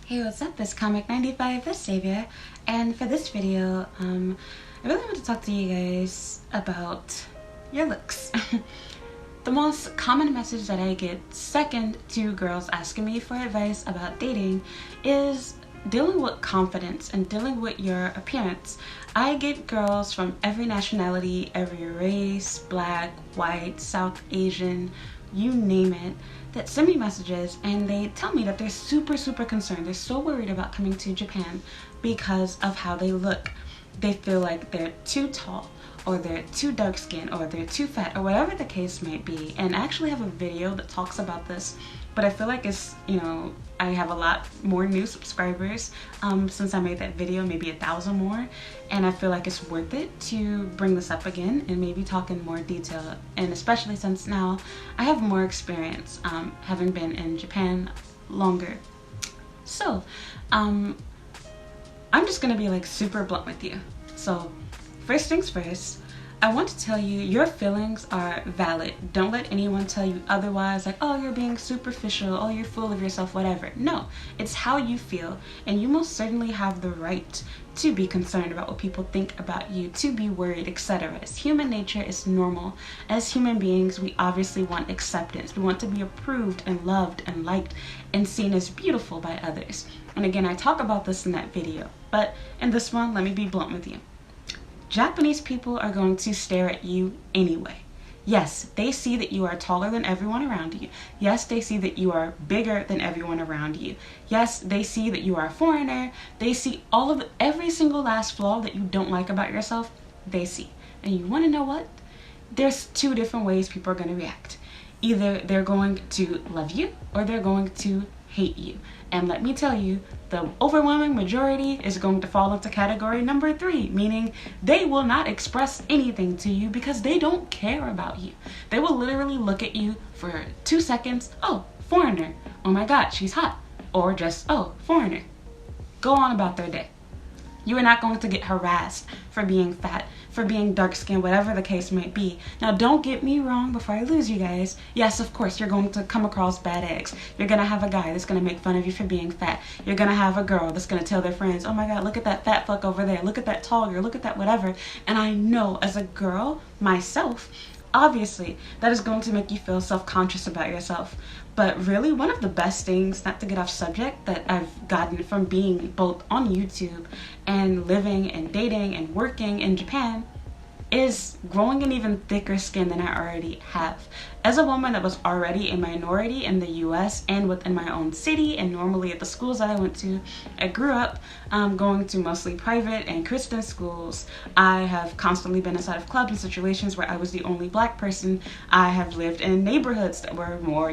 Hey, what's up? It's Comic 95 the Savior, and for this video, I really want to talk to you guys about your looks. The most common message that I get, second to girls asking me for advice about dating, is dealing with confidence and dealing with your appearance. I get girls from every nationality, every race, black, white, South Asian, you name it, that send me messages and they tell me that they're super concerned. They're so worried about coming to Japan because of how they look. They feel like they're too tall, or they're too dark skinned, or they're too fat, or whatever the case might be. And I actually have a video that talks about this, but I feel like it's, I have a lot more new subscribers since I made that video, maybe 1,000 more, and I feel like it's worth it to bring this up again and maybe talk in more detail, and especially since now I have more experience having been in Japan longer. So I'm just gonna be like super blunt with you. So first things first, I want to tell you your feelings are valid. Don't let anyone tell you otherwise, like, oh, you're being superficial, oh, you're full of yourself, whatever. No, it's how you feel, and you most certainly have the right to be concerned about what people think about you, to be worried, etc. It's human nature, it's normal. As human beings, we obviously want acceptance. We want to be approved and loved and liked and seen as beautiful by others. And again, I talk about this in that video, but in this one, let me be blunt with you. Japanese people are going to stare at you anyway. Yes, they see that you are taller than everyone around you. Yes, they see that you are bigger than everyone around you. Yes, they see that you are a foreigner. They see every single last flaw that you don't like about yourself, they see. And you want to know what? There's two different ways people are going to react. Either they're going to love you or they're going to hate you. And let me tell you, the overwhelming majority is going to fall into category number 3, meaning they will not express anything to you because they don't care about you. They will literally look at you for 2 seconds, oh, foreigner, oh my god, she's hot, or just, oh, foreigner. Go on about their day. You are not going to get harassed for being fat, for being dark-skinned, whatever the case might be. Now, don't get me wrong before I lose you guys. Yes, of course, you're going to come across bad eggs. You're going to have a guy that's going to make fun of you for being fat. You're going to have a girl that's going to tell their friends, oh my god, look at that fat fuck over there. Look at that tall girl. Look at that whatever. And I know as a girl, myself, obviously, that is going to make you feel self-conscious about yourself. But really, one of the best things, not to get off subject, that I've gotten from being both on YouTube and living and dating and working in Japan is growing an even thicker skin than I already have. As a woman that was already a minority in the US and within my own city, and normally at the schools that I went to, I grew up going to mostly private and Christian schools. I have constantly been inside of clubs and situations where I was the only black person. I have lived in neighborhoods that were more,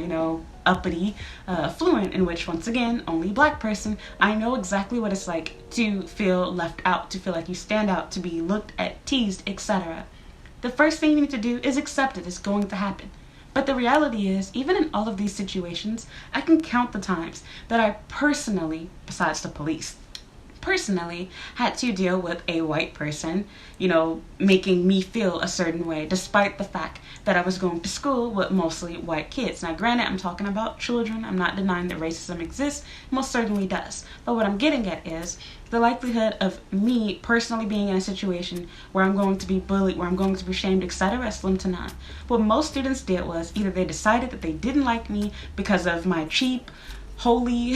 uppity, affluent, in which, once again, only black person. I know exactly what it's like to feel left out, to feel like you stand out, to be looked at, teased, etc. The first thing you need to do is accept it. It's going to happen. But the reality is, even in all of these situations, I can count the times that I personally, besides the police, personally had to deal with a white person, making me feel a certain way, despite the fact that I was going to school with mostly white kids. Now, granted, I'm talking about children. I'm not denying that racism exists. Most certainly does. But what I'm getting at is the likelihood of me personally being in a situation where I'm going to be bullied, where I'm going to be shamed, etc. is slim to none. What most students did was either they decided that they didn't like me because of my cheap, holy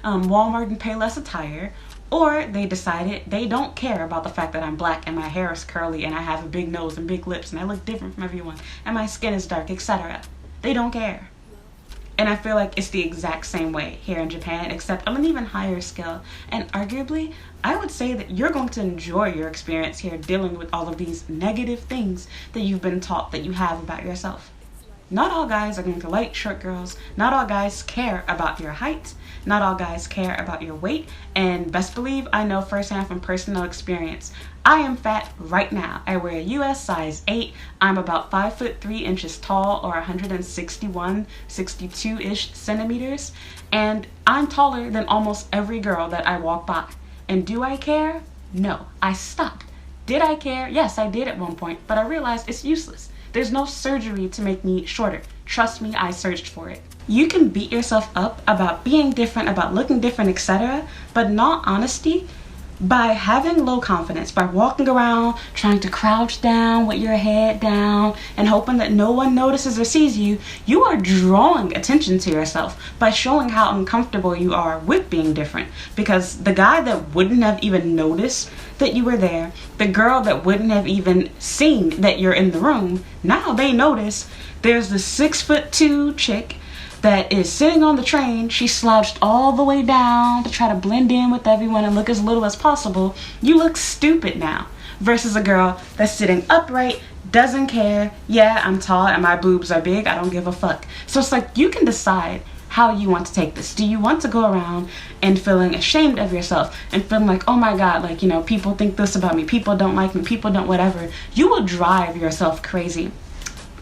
Walmart and Payless attire, or they decided they don't care about the fact that I'm black and my hair is curly and I have a big nose and big lips and I look different from everyone and my skin is dark, etc. They don't care. And I feel like it's the exact same way here in Japan, except on an even higher scale. And arguably, I would say that you're going to enjoy your experience here dealing with all of these negative things that you've been taught that you have about yourself. Not all guys are going to like short girls. Not all guys care about your height. Not all guys care about your weight. And best believe I know firsthand from personal experience. I am fat right now. I wear a US size 8. I'm about 5'3" tall, or 161, 62-ish centimeters. And I'm taller than almost every girl that I walk by. And do I care? No. I stopped. Did I care? Yes, I did at one point, but I realized it's useless. There's no surgery to make me shorter. Trust me, I searched for it. You can beat yourself up about being different, about looking different, etc., but in all honesty, by having low confidence, by walking around trying to crouch down with your head down and hoping that no one notices or sees you, you are drawing attention to yourself by showing how uncomfortable you are with being different. Because the guy that wouldn't have even noticed that you were there, the girl that wouldn't have even seen that you're in the room, now they notice. There's the 6'2" chick that is sitting on the train. She slouched all the way down to try to blend in with everyone and look as little as possible. You look stupid now. Versus a girl that's sitting upright, doesn't care. Yeah, I'm tall and my boobs are big. I don't give a fuck. So it's like, you can decide how you want to take this. Do you want to go around and feeling ashamed of yourself and feeling like, oh my God, like, you know, people think this about me, people don't like me, people don't whatever. You will drive yourself crazy.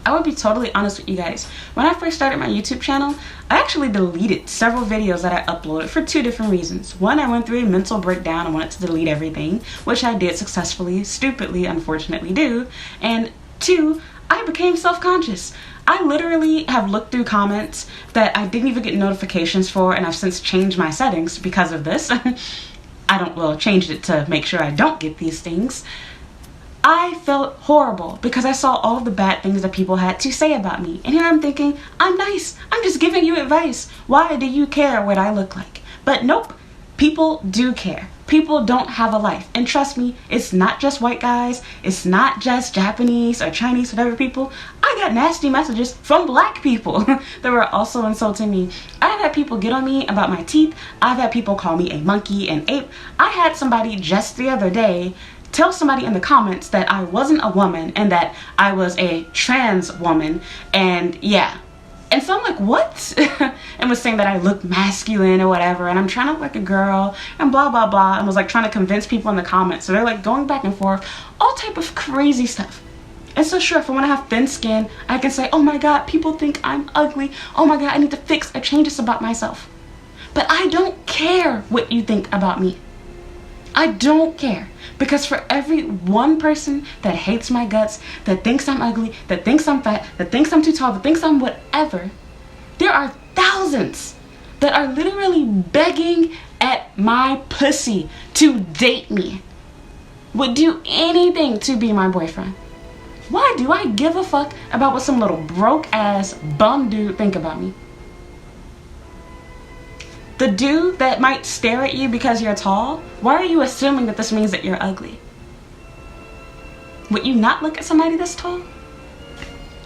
I would be totally honest with you guys. When I first started my YouTube channel, I actually deleted several videos that I uploaded for two different reasons. One, I went through a mental breakdown and wanted to delete everything, which I did successfully, stupidly, unfortunately do. And two, I became self-conscious. I literally have looked through comments that I didn't even get notifications for, and I've since changed my settings because of this. Changed it to make sure I don't get these things. I felt horrible because I saw all of the bad things that people had to say about me. And here I'm thinking, I'm nice. I'm just giving you advice. Why do you care what I look like? But nope, people do care. People don't have a life. And trust me, it's not just white guys. It's not just Japanese or Chinese, whatever people. I got nasty messages from black people that were also insulting me. I've had people get on me about my teeth. I've had people call me a monkey, an ape. I had somebody just the other day tell somebody in the comments that I wasn't a woman and that I was a trans woman, and yeah. And so I'm like, what? And was saying that I look masculine or whatever, and I'm trying to look like a girl, and blah, blah, blah, and was like trying to convince people in the comments. So they're like going back and forth, all type of crazy stuff. And so sure, if I want to have thin skin, I can say, oh my God, people think I'm ugly. Oh my God, I need to fix or change this about myself. But I don't care what you think about me. I don't care. Because for every one person that hates my guts, that thinks I'm ugly, that thinks I'm fat, that thinks I'm too tall, that thinks I'm whatever, there are thousands that are literally begging at my pussy to date me. Would do anything to be my boyfriend. Why do I give a fuck about what some little broke ass bum dude think about me? The dude that might stare at you because you're tall, why are you assuming that this means that you're ugly? Would you not look at somebody that's tall?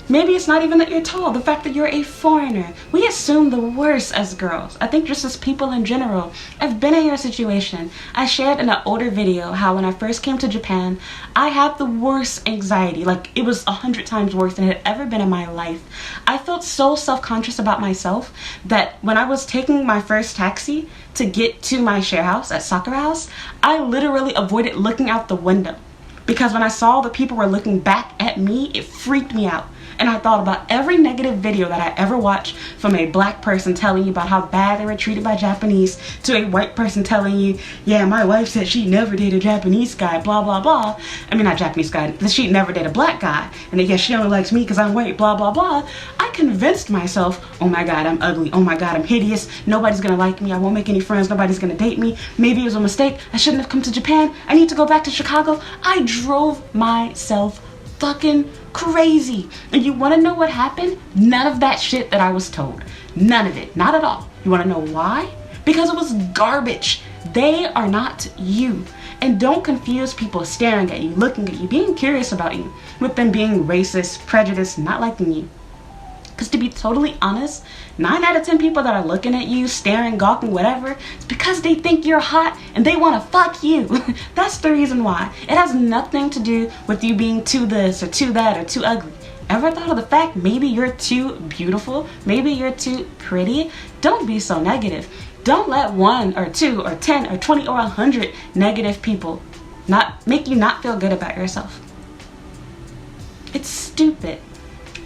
Maybe it's not even that you're tall, the fact that you're a foreigner. We assume the worst as girls. I think just as people in general. I've been in your situation. I shared in an older video how when I first came to Japan, I had the worst anxiety. Like, it was 100 times worse than it had ever been in my life. I felt so self-conscious about myself that when I was taking my first taxi to get to my share house at Sakura House, I literally avoided looking out the window. Because when I saw that people were looking back at me, it freaked me out. And I thought about every negative video that I ever watched from a black person telling you about how bad they were treated by Japanese, to a white person telling you, yeah, my wife said she never dated a Japanese guy, blah, blah, blah. I mean, not Japanese guy, that she never dated a black guy. And that, yeah, she only likes me because I'm white, blah, blah, blah. I convinced myself, oh my God, I'm ugly. Oh my God, I'm hideous. Nobody's gonna like me. I won't make any friends. Nobody's gonna date me. Maybe it was a mistake. I shouldn't have come to Japan. I need to go back to Chicago. I drove myself fucking crazy. And you want to know what happened? None of that shit that I was told. None of it. Not at all. You want to know why? Because it was garbage. They are not you. And don't confuse people staring at you, looking at you, being curious about you, with them being racist, prejudiced, not liking you. Because to be totally honest, 9 out of 10 people that are looking at you, staring, gawking, whatever, it's because they think you're hot and they want to fuck you. That's the reason why. It has nothing to do with you being too this or too that or too ugly. Ever thought of the fact maybe you're too beautiful? Maybe you're too pretty? Don't be so negative. Don't let 1 or 2 or 10 or 20 or 100 negative people make you not feel good about yourself. It's stupid.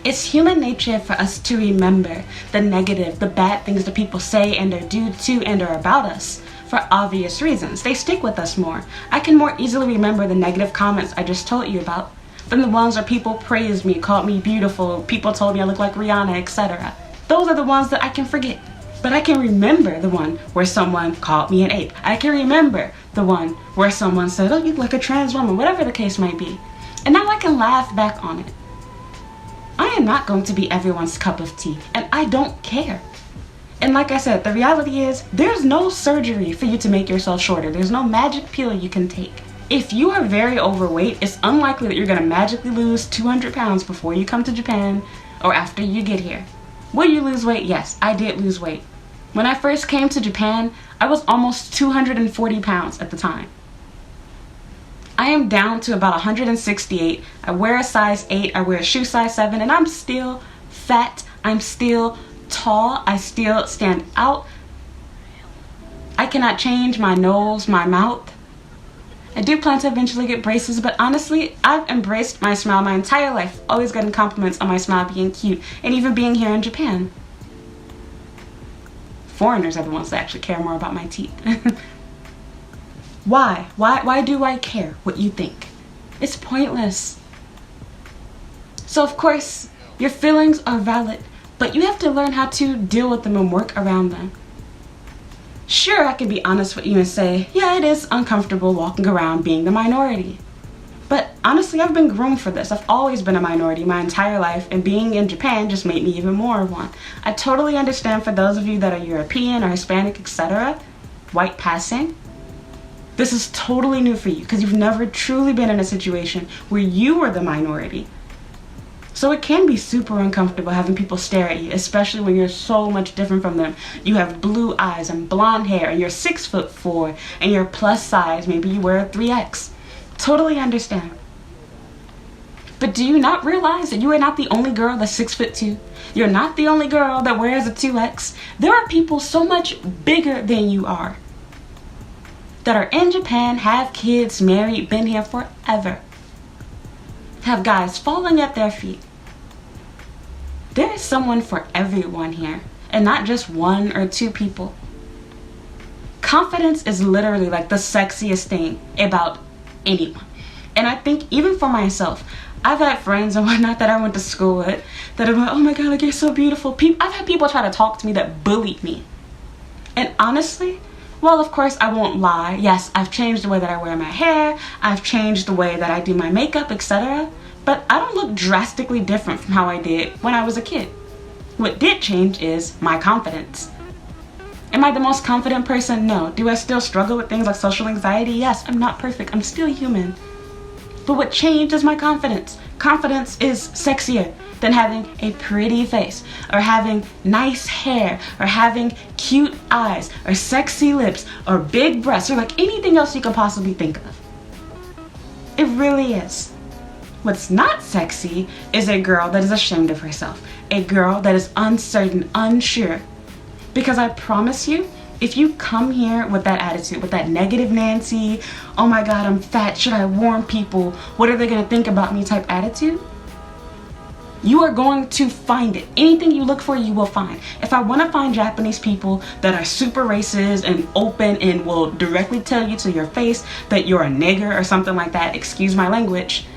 It's human nature for us to remember the negative, the bad things that people say and or do to and or about us for obvious reasons. They stick with us more. I can more easily remember the negative comments I just told you about than the ones where people praised me, called me beautiful, people told me I look like Rihanna, etc. Those are the ones that I can forget. But I can remember the one where someone called me an ape. I can remember the one where someone said, oh, you look like a trans woman, whatever the case might be. And now I can laugh back on it. I am not going to be everyone's cup of tea, and I don't care. And like I said, the reality is there's no surgery for you to make yourself shorter. There's no magic pill you can take. If you are very overweight, it's unlikely that you're going to magically lose 200 pounds before you come to Japan or after you get here. Will you lose weight? Yes, I did lose weight. When I first came to Japan, I was almost 240 pounds at the time. I am down to about 168. I wear a size 8, I wear a shoe size 7, and I'm still fat. I'm still tall. I still stand out. I cannot change my nose, my mouth. I do plan to eventually get braces, but honestly, I've embraced my smile my entire life. Always getting compliments on my smile being cute, and even being here in Japan. Foreigners are the ones that actually care more about my teeth. Why? Why do I care what you think? It's pointless. So of course, your feelings are valid, but you have to learn how to deal with them and work around them. Sure, I can be honest with you and say, yeah, it is uncomfortable walking around being the minority. But honestly, I've been groomed for this. I've always been a minority my entire life, and being in Japan just made me even more of one. I totally understand for those of you that are European or Hispanic, etc., white passing. This is totally new for you because you've never truly been in a situation where you were the minority. So it can be super uncomfortable having people stare at you, especially when you're so much different from them. You have blue eyes and blonde hair, and you're 6'4", and you're plus size. Maybe you wear a 3X. Totally understand. But do you not realize that you are not the only girl that's 6'2"? You're not the only girl that wears a 2X. There are people so much bigger than you are that are in Japan, have kids, married, been here forever, have guys falling at their feet. There is someone for everyone here, and not just one or two people. Confidence is literally like the sexiest thing about anyone. And I think even for myself, I've had friends and whatnot that I went to school with that are like, oh my god, like you're so beautiful. I've had people try to talk to me that bullied me. And honestly, well, of course, I won't lie. Yes, I've changed the way that I wear my hair. I've changed the way that I do my makeup, etc. But I don't look drastically different from how I did when I was a kid. What did change is my confidence. Am I the most confident person? No. Do I still struggle with things like social anxiety? Yes, I'm not perfect. I'm still human. But what changed is my confidence. Confidence is sexier than having a pretty face, or having nice hair, or having cute eyes, or sexy lips, or big breasts, or like anything else you can possibly think of. It really is. What's not sexy is a girl that is ashamed of herself, a girl that is uncertain, unsure. Because I promise you, if you come here with that attitude, with that negative Nancy, oh my god, I'm fat, should I warn people, what are they going to think about me type attitude, you are going to find it. Anything you look for, you will find. If I want to find Japanese people that are super racist and open and will directly tell you to your face that you're a nigger or something like that, excuse my language,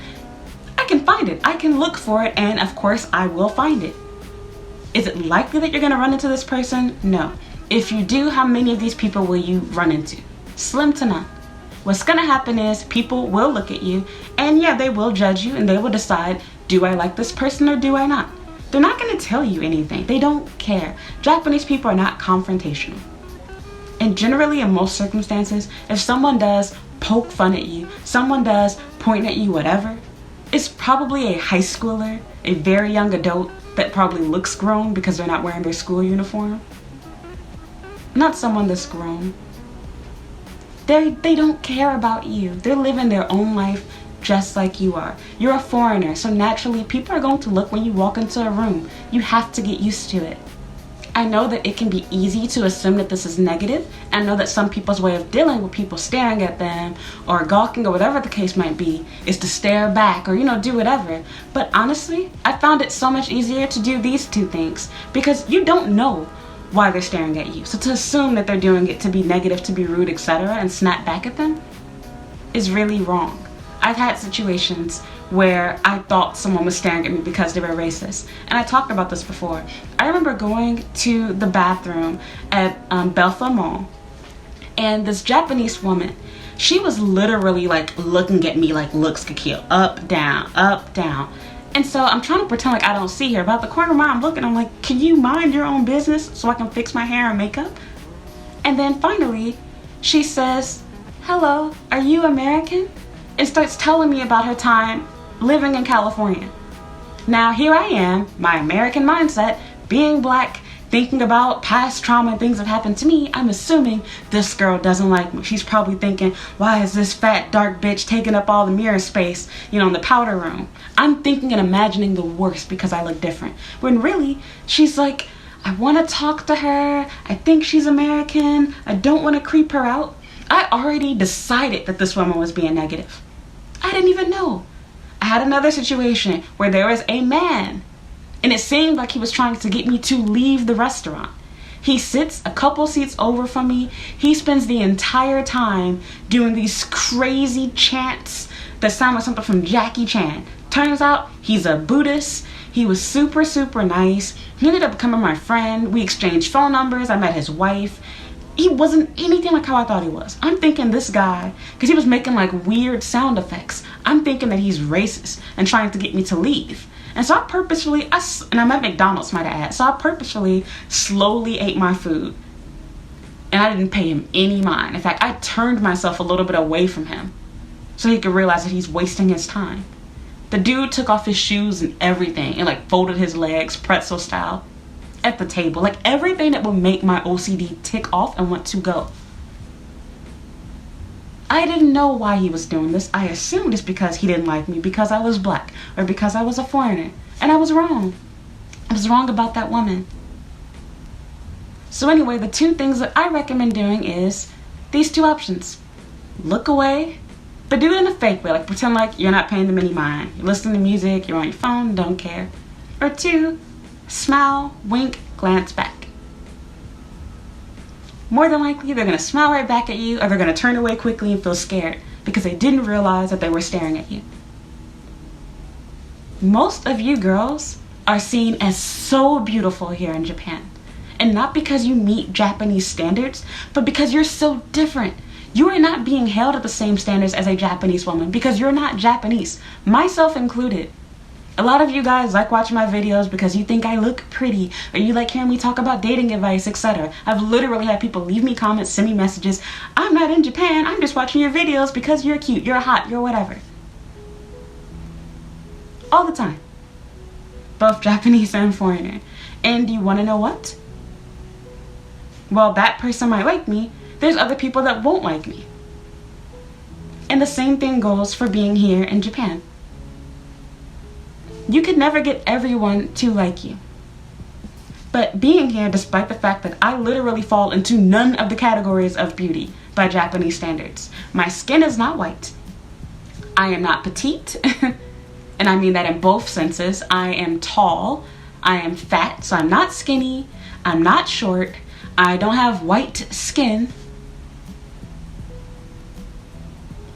I can find it. I can look for it, and of course I will find it. Is it likely that you're going to run into this person? No. If you do, how many of these people will you run into? Slim to none. What's going to happen is people will look at you, and yeah, they will judge you, and they will decide, do I like this person or do I not? They're not going to tell you anything. They don't care. Japanese people are not confrontational. And generally, in most circumstances, if someone does poke fun at you, someone does point at you, whatever, it's probably a high schooler, a very young adult that probably looks grown because they're not wearing their school uniform. Not someone that's grown. They don't care about you. They're living their own life just like you are. You're a foreigner, so naturally people are going to look when you walk into a room. You have to get used to it. I know that it can be easy to assume that this is negative. I know that some people's way of dealing with people staring at them or gawking or whatever the case might be is to stare back or, do whatever. But honestly, I found it so much easier to do these two things because you don't know why they're staring at you. So to assume that they're doing it to be negative, to be rude, etc. and snap back at them is really wrong. I've had situations where I thought someone was staring at me because they were racist. And I talked about this before. I remember going to the bathroom at Belfort Mall, and this Japanese woman, she was literally like looking at me like looks could kill. Up, down, up, down. And so I'm trying to pretend like I don't see her, but at the corner of my eye I'm looking, I'm like, can you mind your own business so I can fix my hair and makeup? And then finally, she says, hello, are you American? And starts telling me about her time living in California. Now here I am, my American mindset, being black, thinking about past trauma and things that happened to me. I'm assuming this girl doesn't like me. She's probably thinking, why is this fat dark bitch taking up all the mirror space, you know, in the powder room? I'm thinking and imagining the worst because I look different. When really, she's like, I want to talk to her. I think she's American. I don't want to creep her out. I already decided that this woman was being negative. I didn't even know. I had another situation where there was a man, and it seemed like he was trying to get me to leave the restaurant. He sits a couple seats over from me. He spends the entire time doing these crazy chants that sound like something from Jackie Chan. Turns out he's a Buddhist. He was super, super nice. He ended up becoming my friend. We exchanged phone numbers. I met his wife. He wasn't anything like how I thought he was. I'm thinking this guy, because he was making like weird sound effects, I'm thinking that he's racist and trying to get me to leave. And so I purposefully, and I'm at McDonald's, might I add, so I purposefully slowly ate my food. And I didn't pay him any mind. In fact, I turned myself a little bit away from him so he could realize that he's wasting his time. The dude took off his shoes and everything and like folded his legs pretzel style at the table. Like everything that would make my OCD tick off and want to go. I didn't know why he was doing this. I assumed it's because he didn't like me because I was black or because I was a foreigner. And I was wrong. I was wrong about that woman. So anyway, the two things that I recommend doing is these two options. Look away, but do it in a fake way. Like pretend like you're not paying them any mind. You're listening to music, you're on your phone, don't care. Or two, smile, wink, glance back. More than likely, they're going to smile right back at you, or they're going to turn away quickly and feel scared because they didn't realize that they were staring at you. Most of you girls are seen as so beautiful here in Japan. And not because you meet Japanese standards, but because you're so different. You are not being held at the same standards as a Japanese woman because you're not Japanese, myself included. A lot of you guys like watching my videos because you think I look pretty, or you like hearing me talk about dating advice, etc. I've literally had people leave me comments, send me messages. I'm not in Japan, I'm just watching your videos because you're cute, you're hot, you're whatever. All the time. Both Japanese and foreigner. And you want to know what? Well, that person might like me. There's other people that won't like me. And the same thing goes for being here in Japan. You could never get everyone to like you. But being here, despite the fact that I literally fall into none of the categories of beauty by Japanese standards. My skin is not white. I am not petite. And I mean that in both senses. I am tall. I am fat, so I'm not skinny. I'm not short. I don't have white skin.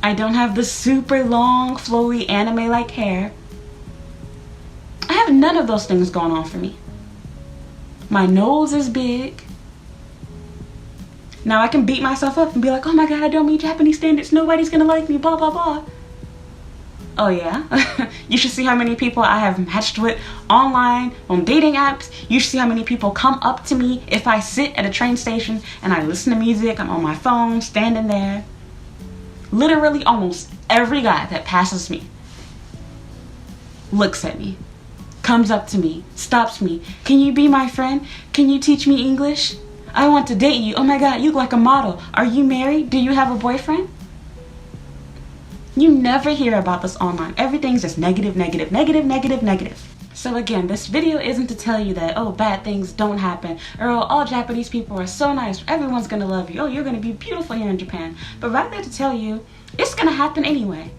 I don't have the super long, flowy, anime-like hair. I have none of those things going on for me. My nose is big. Now I can beat myself up and be like, oh my god, I don't meet Japanese standards. Nobody's gonna like me, blah, blah, blah. Oh yeah? You should see how many people I have matched with online, on dating apps. You should see how many people come up to me if I sit at a train station and I listen to music. I'm on my phone, standing there. Literally almost every guy that passes me looks at me, comes up to me, stops me. Can you be my friend? Can you teach me English? I want to date you. Oh my god, you look like a model. Are you married? Do you have a boyfriend? You never hear about this online. Everything's just negative, negative, negative, negative, negative. So again, this video isn't to tell you that, oh, bad things don't happen, or oh, all Japanese people are so nice, everyone's gonna love you, oh, you're gonna be beautiful here in Japan, but rather to tell you, it's gonna happen anyway.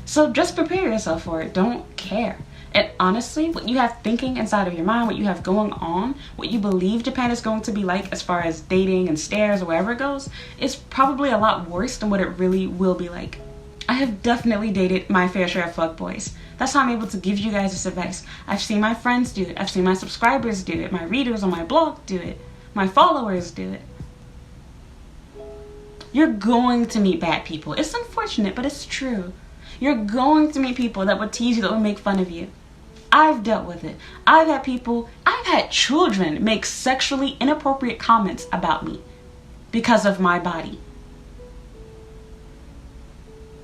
So just prepare yourself for it. Don't care. And honestly, what you have thinking inside of your mind, what you have going on, what you believe Japan is going to be like as far as dating and stares or wherever it goes, is probably a lot worse than what it really will be like. I have definitely dated my fair share of fuckboys. That's how I'm able to give you guys this advice. I've seen my friends do it. I've seen my subscribers do it. My readers on my blog do it. My followers do it. You're going to meet bad people. It's unfortunate, but it's true. You're going to meet people that would tease you, that would make fun of you. I've dealt with it. I've had children make sexually inappropriate comments about me because of my body.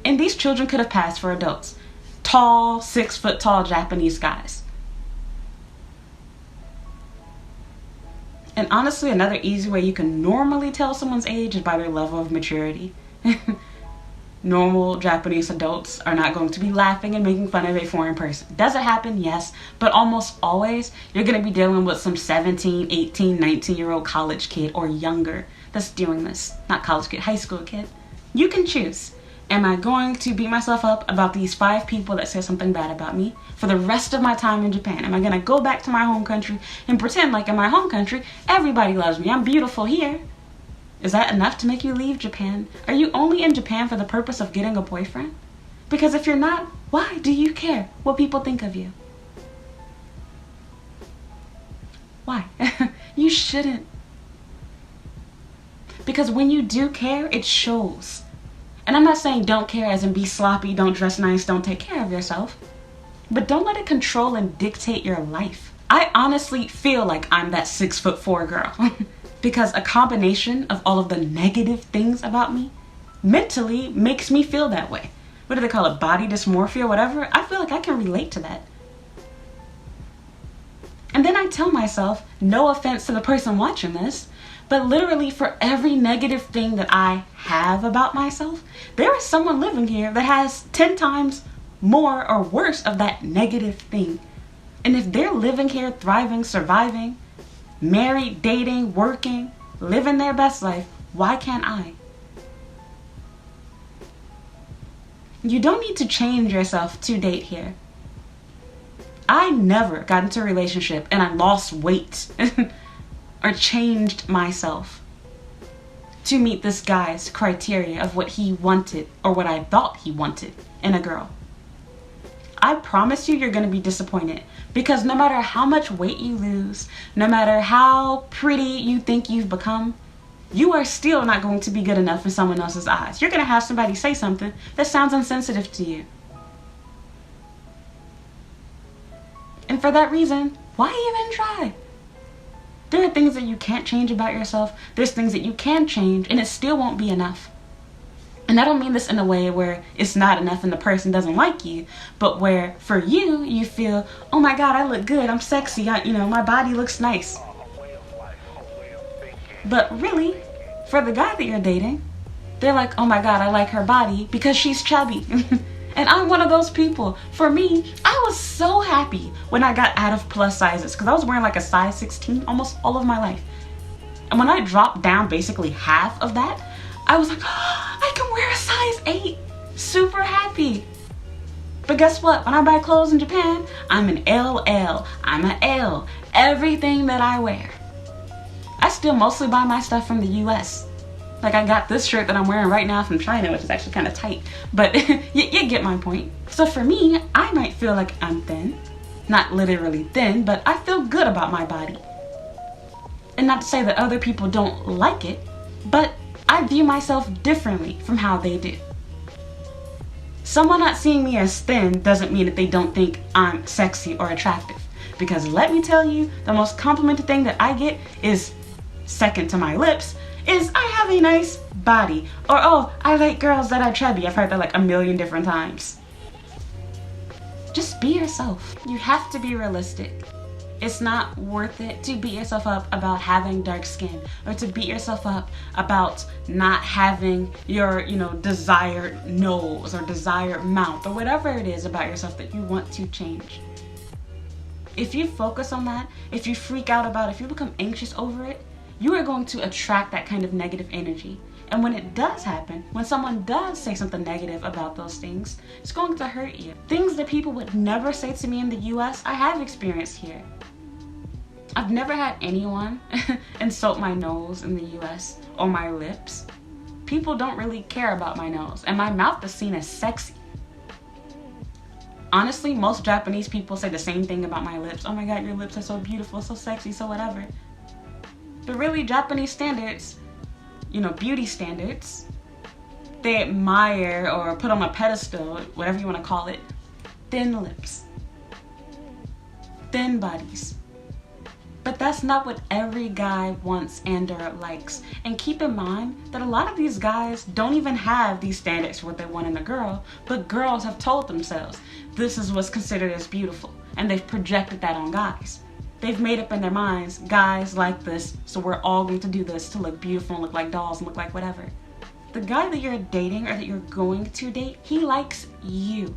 And these children could have passed for adults. Tall, 6 foot tall Japanese guys. And honestly, another easy way you can normally tell someone's age is by their level of maturity. Normal Japanese adults are not going to be laughing and making fun of a foreign person. Does it happen? Yes. But almost always, you're going to be dealing with some 17, 18, 19-year-old college kid or younger that's doing this. Not college kid, high school kid. You can choose. Am I going to beat myself up about these 5 people that said something bad about me for the rest of my time in Japan? Am I going to go back to my home country and pretend like in my home country, everybody loves me, I'm beautiful here? Is that enough to make you leave Japan? Are you only in Japan for the purpose of getting a boyfriend? Because if you're not, why do you care what people think of you? Why? You shouldn't. Because when you do care, it shows. And I'm not saying don't care as in be sloppy, don't dress nice, don't take care of yourself. But don't let it control and dictate your life. I honestly feel like I'm that 6'4" girl. Because a combination of all of the negative things about me mentally makes me feel that way. What do they call it? Body dysmorphia, whatever. I feel like I can relate to that. And then I tell myself, no offense to the person watching this, but literally for every negative thing that I have about myself, there is someone living here that has 10 times more or worse of that negative thing. And if they're living here, thriving, surviving, married, dating, working, living their best life, why can't I? You don't need to change yourself to date here. I never got into a relationship and I lost weight or changed myself to meet this guy's criteria of what he wanted or what I thought he wanted in a girl. I promise you're going to be disappointed, because no matter how much weight you lose, no matter how pretty you think you've become, you are still not going to be good enough in someone else's eyes. You're going to have somebody say something that sounds insensitive to you. And for that reason, why even try? There are things that you can't change about yourself. There's things that you can change, and it still won't be enough. And I don't mean this in a way where it's not enough and the person doesn't like you, but where for you, you feel, oh my God, I look good, I'm sexy, my body looks nice. But really, for the guy that you're dating, they're like, oh my God, I like her body because she's chubby. And I'm one of those people. For me, I was so happy when I got out of plus sizes, because I was wearing like a size 16 almost all of my life. And when I dropped down basically half of that, I was like, oh, I can wear a size 8. Super happy. But guess what? When I buy clothes in Japan, I'm an LL. I'm an L. Everything that I wear. I still mostly buy my stuff from the US. Like I got this shirt that I'm wearing right now from China, which is actually kind of tight. But you get my point. So for me, I might feel like I'm thin. Not literally thin, but I feel good about my body. And not to say that other people don't like it, but I view myself differently from how they do. Someone not seeing me as thin doesn't mean that they don't think I'm sexy or attractive. Because let me tell you, the most complimented thing that I get is, second to my lips, is I have a nice body. Or, oh, I like girls that are chubby. I've heard that like a million different times. Just be yourself. You have to be realistic. It's not worth it to beat yourself up about having dark skin, or to beat yourself up about not having your, desired nose or desired mouth or whatever it is about yourself that you want to change. If you focus on that, if you freak out about it, if you become anxious over it, you are going to attract that kind of negative energy. And when it does happen, when someone does say something negative about those things, it's going to hurt you. Things that people would never say to me in the US, I have experienced here. I've never had anyone insult my nose in the US or my lips. people don't really care about my nose, and my mouth is seen as sexy. Honestly, most Japanese people say the same thing about my lips. Oh my god, your lips are so beautiful, so sexy, so whatever. But really, Japanese standards, you know, beauty standards, they admire or put on a pedestal, whatever you want to call it, thin lips, thin bodies. But that's not what every guy wants and or likes. And keep in mind that a lot of these guys don't even have these standards for what they want in a girl, but girls have told themselves this is what's considered as beautiful, and they've projected that on guys. They've made up in their minds, guys like this, so we're all going to do this to look beautiful and look like dolls and look like whatever. The guy that you're dating or that you're going to date, he likes you.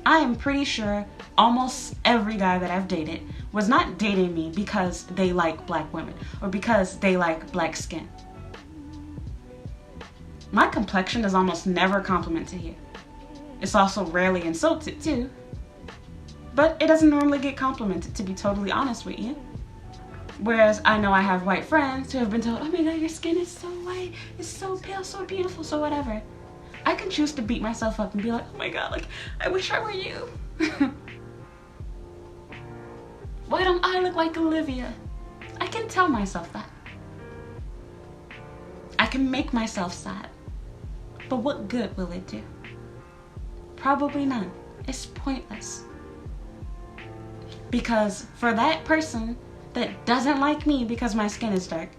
I am pretty sure almost every guy that I've dated was not dating me because they like black women or because they like black skin. My complexion is almost never complimented here. It's also rarely insulted too, but it doesn't normally get complimented, to be totally honest with you. Whereas I know I have white friends who have been told, oh my god, your skin is so white, it's so pale, so beautiful, so whatever. I can choose to beat myself up and be like, oh my god, like, I wish I were you. Why don't I look like Olivia? I can tell myself that. I can make myself sad. But what good will it do? Probably none. It's pointless. Because for that person that doesn't like me because my skin is dark,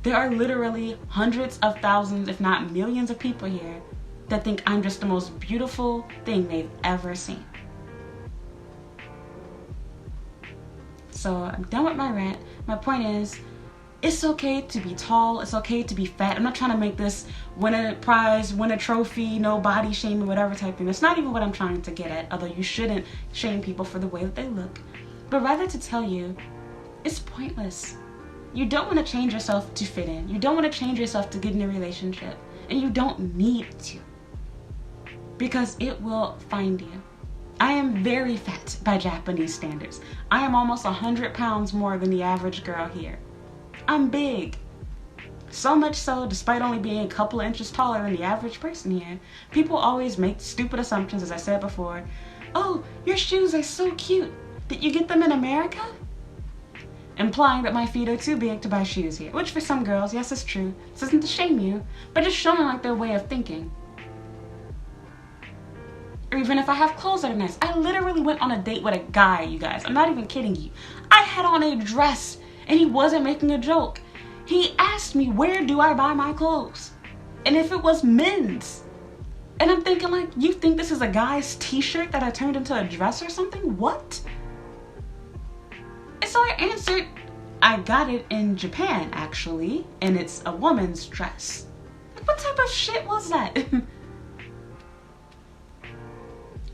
there are literally hundreds of thousands, if not millions of people here that think I'm just the most beautiful thing they've ever seen. So I'm done with my rant. My point is, it's okay to be tall, it's okay to be fat. I'm not trying to make this win a prize, win a trophy, no body shaming, whatever type thing. That's not even what I'm trying to get at, although you shouldn't shame people for the way that they look. But rather to tell you, it's pointless. You don't want to change yourself to fit in. You don't want to change yourself to get in a relationship. And you don't need to. Because it will find you. I am very fat by Japanese standards. I am almost 100 pounds more than the average girl here. I'm big. So much so, despite only being a couple of inches taller than the average person here, people always make stupid assumptions, as I said before. Oh, your shoes are so cute. Did you get them in America? Implying that my feet are too big to buy shoes here. Which for some girls, yes, it's true. This isn't to shame you, but just showing like their way of thinking. Or even if I have clothes that are nice. I literally went on a date with a guy, you guys. I'm not even kidding you. I had on a dress and he wasn't making a joke. He asked me, where do I buy my clothes? And if it was men's. And I'm thinking like, you think this is a guy's t-shirt that I turned into a dress or something? What? And so I answered, I got it in Japan actually, and it's a woman's dress. Like, what type of shit was that?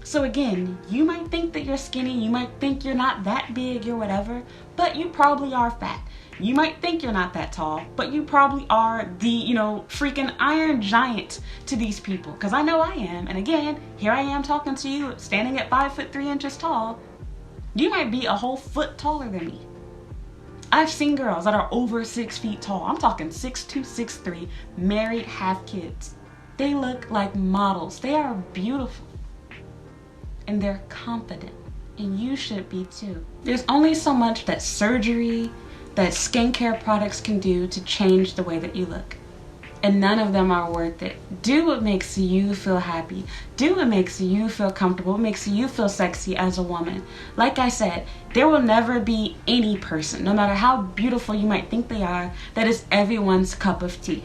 So again, you might think that you're skinny, you might think you're not that big or whatever, but you probably are fat. You might think you're not that tall, but you probably are the, freaking iron giant to these people. Because I know I am. And again, here I am talking to you, standing at 5'3" tall. You might be a whole foot taller than me. I've seen girls that are over 6 feet tall. I'm talking 6'2", 6'3", married, have kids. They look like models. They are beautiful. And they're confident. And you should be too. There's only so much that surgery, that skincare products can do to change the way that you look. And none of them are worth it. Do what makes you feel happy. Do what makes you feel comfortable. What makes you feel sexy as a woman. Like I said, there will never be any person, no matter how beautiful you might think they are, that is everyone's cup of tea.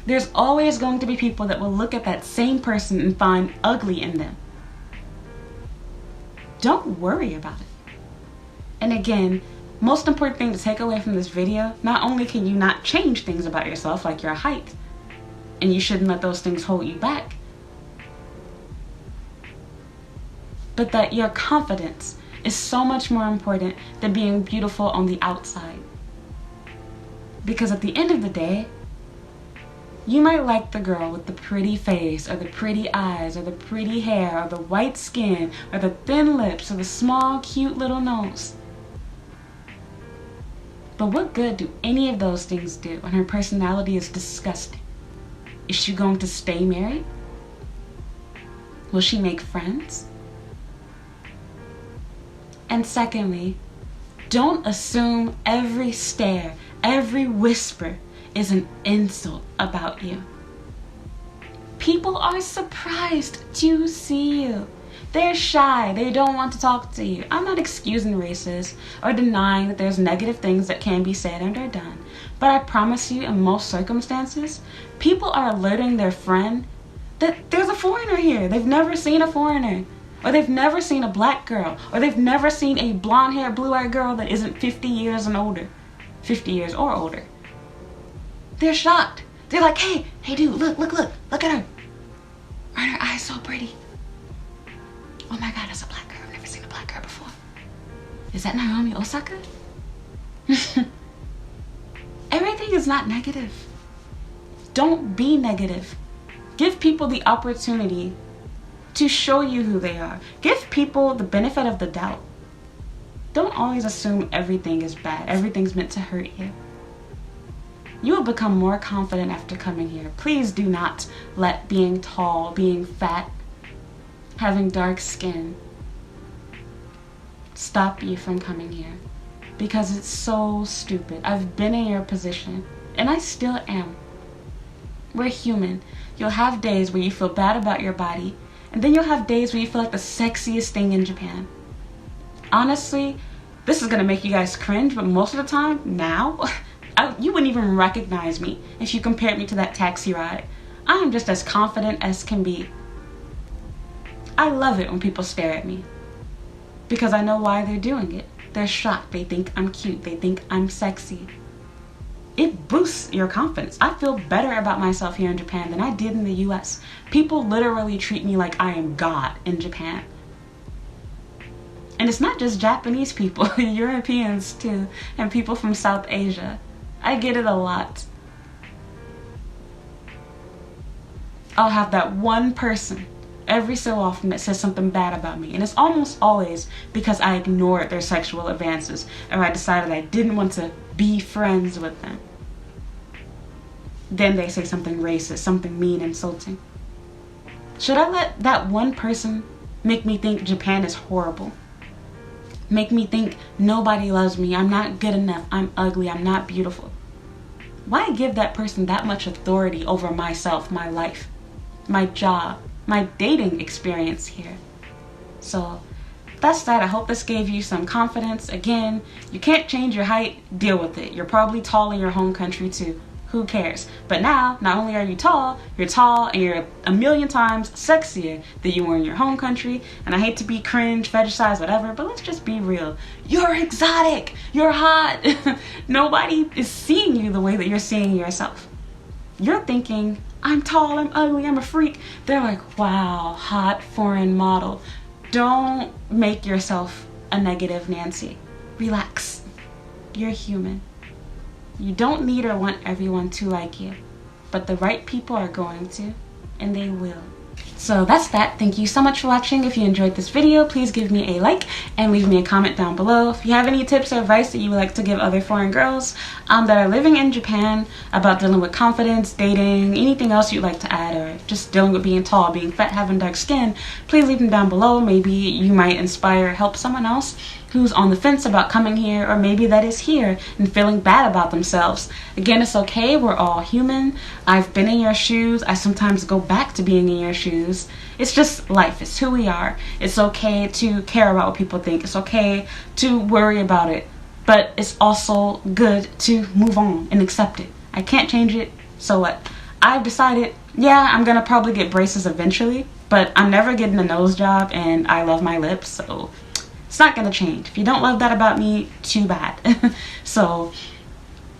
There's always going to be people that will look at that same person and find ugly in them. Don't worry about it. And again, most important thing to take away from this video, not only can you not change things about yourself like your height, and you shouldn't let those things hold you back, but that your confidence is so much more important than being beautiful on the outside. Because at the end of the day, you might like the girl with the pretty face, or the pretty eyes, or the pretty hair, or the white skin, or the thin lips, or the small, cute little nose. But what good do any of those things do when her personality is disgusting? Is she going to stay married? Will she make friends? And secondly, don't assume every stare, every whisper is an insult about you. People are surprised to see you. They're shy. They don't want to talk to you. I'm not excusing racists or denying that there's negative things that can be said and are done. But I promise you, in most circumstances, people are alerting their friend that there's a foreigner here. They've never seen a foreigner. Or they've never seen a black girl. Or they've never seen a blonde-haired, blue-eyed girl that isn't 50 years and older. 50 years or older. They're shocked. They're like, hey dude, look at her. Aren't her eyes so pretty? Oh my God, that's a black girl. I've never seen a black girl before. Is that Naomi Osaka? Everything is not negative. Don't be negative. Give people the opportunity to show you who they are. Give people the benefit of the doubt. Don't always assume everything is bad. Everything's meant to hurt you. You will become more confident after coming here. Please do not let being tall, being fat, having dark skin stop you from coming here, because it's so stupid. I've been in your position and I still am. We're human. You'll have days where you feel bad about your body, and then you'll have days where you feel like the sexiest thing in Japan. Honestly, this is gonna make you guys cringe, but most of the time now, you wouldn't even recognize me if you compared me to that taxi ride. I am just as confident as can be. I love it when people stare at me, because I know why they're doing it. They're shocked. They think I'm cute. They think I'm sexy. It boosts your confidence. I feel better about myself here in Japan than I did in the US. People literally treat me like I am God in Japan. And it's not just Japanese people, Europeans too, and people from South Asia. I get it a lot. I'll have that one person every so often that says something bad about me, and it's almost always because I ignored their sexual advances, or I decided I didn't want to be friends with them. Then they say something racist, something mean, insulting. Should I let that one person make me think Japan is horrible? Make me think nobody loves me, I'm not good enough, I'm ugly, I'm not beautiful? Why give that person that much authority over myself, my life, my job, my dating experience here? So that's that. I hope this gave you some confidence. Again, you can't change your height, deal with it. You're probably tall in your home country too. Who cares? But now, not only are you tall, and you're a million times sexier than you were in your home country. And I hate to be cringe, fetishize, whatever, but let's just be real. You're exotic. You're hot. Nobody is seeing you the way that you're seeing yourself. You're thinking, I'm tall, I'm ugly, I'm a freak. They're like, wow, hot foreign model. Don't make yourself a negative Nancy. Relax. You're human. You don't need or want everyone to like you, but the right people are going to, and they will. So that's that. Thank you so much for watching. If you enjoyed this video, please give me a like and leave me a comment down below. If you have any tips or advice that you would like to give other foreign girls that are living in Japan about dealing with confidence, dating, anything else you'd like to add, or just dealing with being tall, being fat, having dark skin, please leave them down below. Maybe you might inspire, help someone else who's on the fence about coming here, or maybe that is here and feeling bad about themselves. Again, it's okay. We're all human. I've been in your shoes. I sometimes go back to being in your shoes. It's just life. It's who we are. It's okay to care about what people think. It's okay to worry about it. But it's also good to move on and accept it. I can't change it, so what? I've decided, yeah, I'm gonna probably get braces eventually, but I'm never getting a nose job, and I love my lips, so it's not gonna change. If you don't love that about me, too bad. So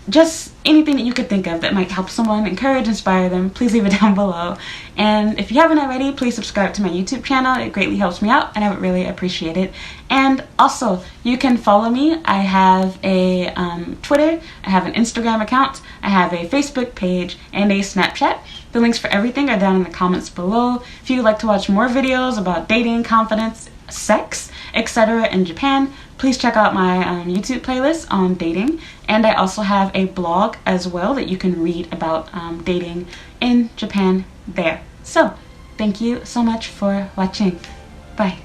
just anything that you could think of that might help someone, encourage, inspire them, please leave it down below. And if you haven't already, please subscribe to my YouTube channel. It greatly helps me out and I would really appreciate it. And also, you can follow me. I have a Twitter, I have an Instagram account, I have a Facebook page, and a Snapchat. The links for everything are down in the comments below. If you would like to watch more videos about dating, confidence, sex, etc. in Japan, please check out my YouTube playlist on dating, and I also have a blog as well that you can read about dating in Japan there. So thank you so much for watching. Bye.